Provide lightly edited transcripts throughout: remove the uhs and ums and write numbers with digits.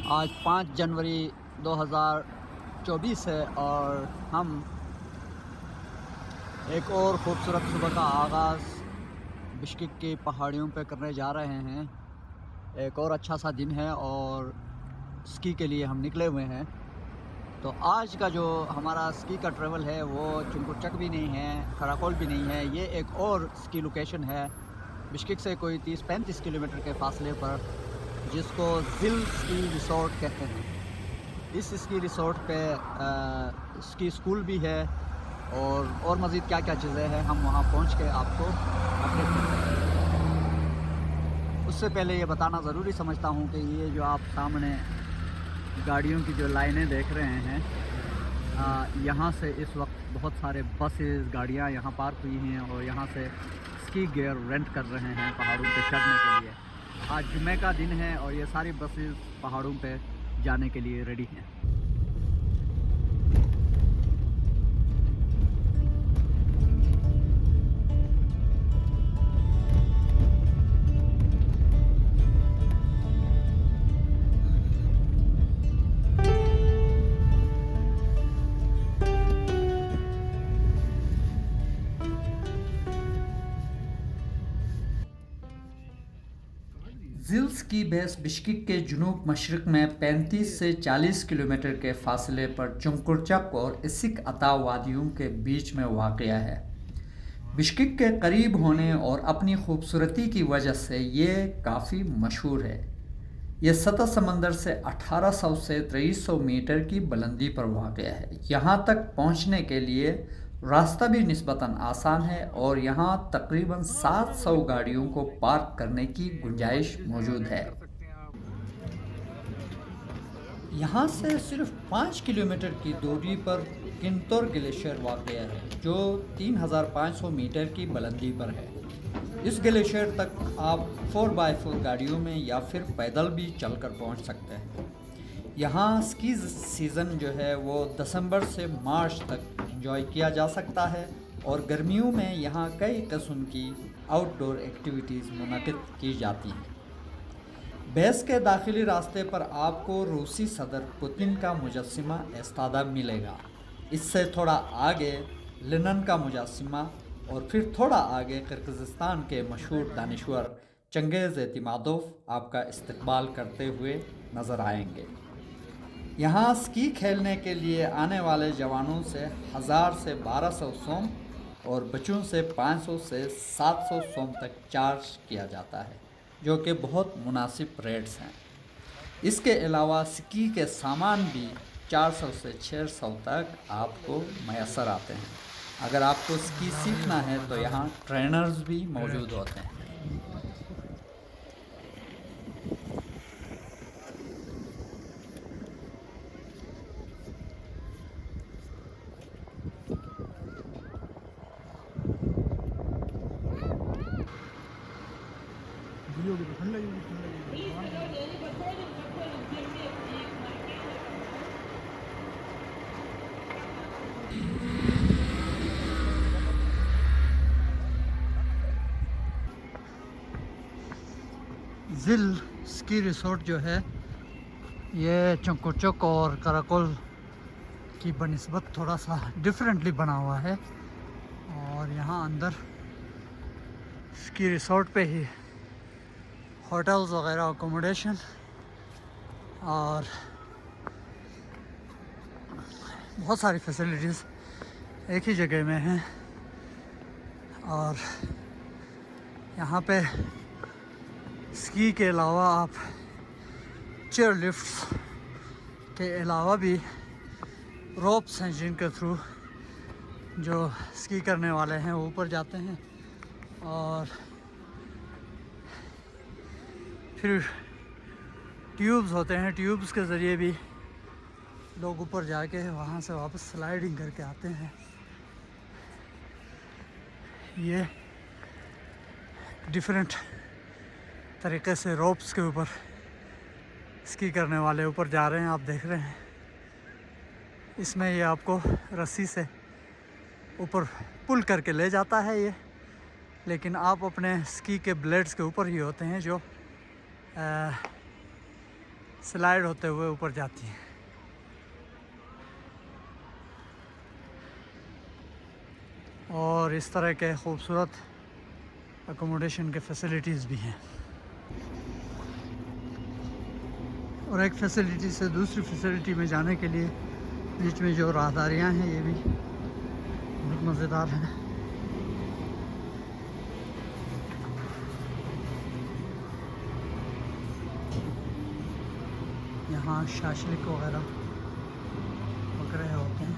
आज 5 जनवरी 2024 है और हम एक और ख़ूबसूरत सुबह का आगाज़ बिश्केक की पहाड़ियों पे करने जा रहे हैं। एक और अच्छा सा दिन है और स्की के लिए हम निकले हुए हैं। तो आज का जो हमारा स्की का ट्रैवल है वो चुंकुरचक भी नहीं है, कराकोल भी नहीं है। ये एक और स्की लोकेशन है बिश्केक से कोई 30-35 किलोमीटर के फासले पर, जिसको ज़िल स्की रिसोर्ट कहते हैं। इस स्की रिसोर्ट पे स्की स्कूल भी है और मज़ीद क्या क्या चीज़ें हैं हम वहाँ पहुँच के आपको अपडेट करते हैं। उससे पहले ये बताना ज़रूरी समझता हूँ कि ये जो आप सामने गाड़ियों की जो लाइनें देख रहे हैं, यहाँ से इस वक्त बहुत सारे बसेस गाड़ियाँ यहाँ पार्क हुई हैं और यहाँ से स्की गियर रेंट कर रहे हैं पहाड़ों पे चढ़ने के लिए। आज जुम्मे का दिन है और ये सारी बसेस पहाड़ों पे जाने के लिए रेडी हैं। ज़िल स्की बेस बिश्केक के जुनूब मशरक़ में 35 से 40 किलोमीटर के फासले पर चुंकुरचक और इसिक अता वादियों के बीच में वाक़या है। बिश्केक के करीब होने और अपनी खूबसूरती की वजह से ये काफ़ी मशहूर है। ये सतह समंदर से 1800 से 2300 मीटर की बुलंदी पर वाक़या है। यहाँ तक पहुँचने के लिए रास्ता भी निस्बतन आसान है और यहाँ तकरीबन 700 गाड़ियों को पार्क करने की गुंजाइश मौजूद है। यहाँ से सिर्फ 5 किलोमीटर की दूरी पर किंतोर ग्लेशियर वाक़या है, जो 3500 मीटर की बुलंदी पर है। इस ग्लेशियर तक आप 4x4 गाड़ियों में या फिर पैदल भी चलकर पहुँच सकते हैं। यहाँ स्की सीज़न जो है वो दिसंबर से मार्च तक एंजॉय किया जा सकता है और गर्मियों में यहाँ कई किस्म की आउटडोर एक्टिविटीज़ मुनक़िद की जाती हैं। बेस के दाखिली रास्ते पर आपको रूसी सदर पुतिन का मुजस्सिमा एस्तादा मिलेगा। इससे थोड़ा आगे लेनिन का मुजस्सिमा और फिर थोड़ा आगे किर्गिज़स्तान के मशहूर दानिश्वर चंगेज़ एतिमादोव आपका इस्तकबाल करते हुए नज़र आएंगे। यहाँ स्की खेलने के लिए आने वाले जवानों से 1000 से 1200 सोम और बच्चों से 500 से 700 सोम तक चार्ज किया जाता है, जो कि बहुत मुनासिब रेट्स हैं। इसके अलावा स्की के सामान भी 400 से 600 तक आपको मैसर आते हैं। अगर आपको स्की सीखना है तो यहाँ ट्रेनर्स भी मौजूद होते हैं। ज़िल स्की रिसोर्ट जो है ये चुंकुरचक और कराकोल की बनिस्बत थोड़ा सा डिफरेंटली बना हुआ है और यहाँ अंदर स्की रिसोर्ट पे ही होटल्स वगैरह अकोमोडेशन और बहुत सारी फैसिलिटीज़ एक ही जगह में हैं। और यहाँ पे स्की के अलावा आप चेयर लिफ्ट्स के अलावा भी रोप्स हैं जिनके थ्रू जो स्की करने वाले हैं वो ऊपर जाते हैं और फिर ट्यूब्स होते हैं, ट्यूब्स के ज़रिए भी लोग ऊपर जाके वहाँ से वापस स्लाइडिंग करके आते हैं। ये डिफरेंट तरीके से रोप्स के ऊपर स्की करने वाले ऊपर जा रहे हैं, आप देख रहे हैं। इसमें ये आपको रस्सी से ऊपर पुल करके ले जाता है ये, लेकिन आप अपने स्की के ब्लेड्स के ऊपर ही होते हैं जो स्लाइड होते हुए ऊपर जाती है। और इस तरह के खूबसूरत अकोमोडेशन के फैसिलिटीज़ भी हैं। और एक फैसिलिटी से दूसरी फैसिलिटी में जाने के लिए बीच में जो राहदारियाँ हैं ये भी बहुत मज़ेदार हैं। यहाँ शाशलिक वगैरह पक रहे होते हैं।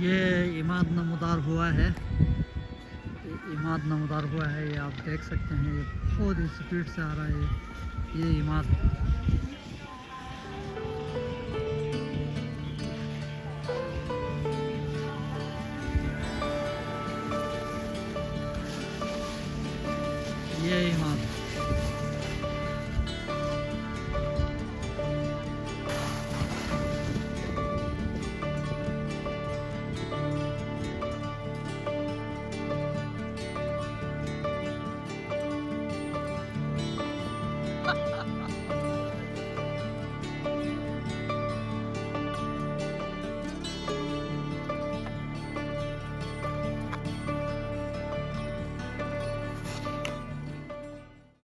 ये इमाद नमदार हुआ है, इमाद नमदार हुआ है, ये आप देख सकते हैं। ये बहुत ही स्पीड से आ रहा है ये इमाद।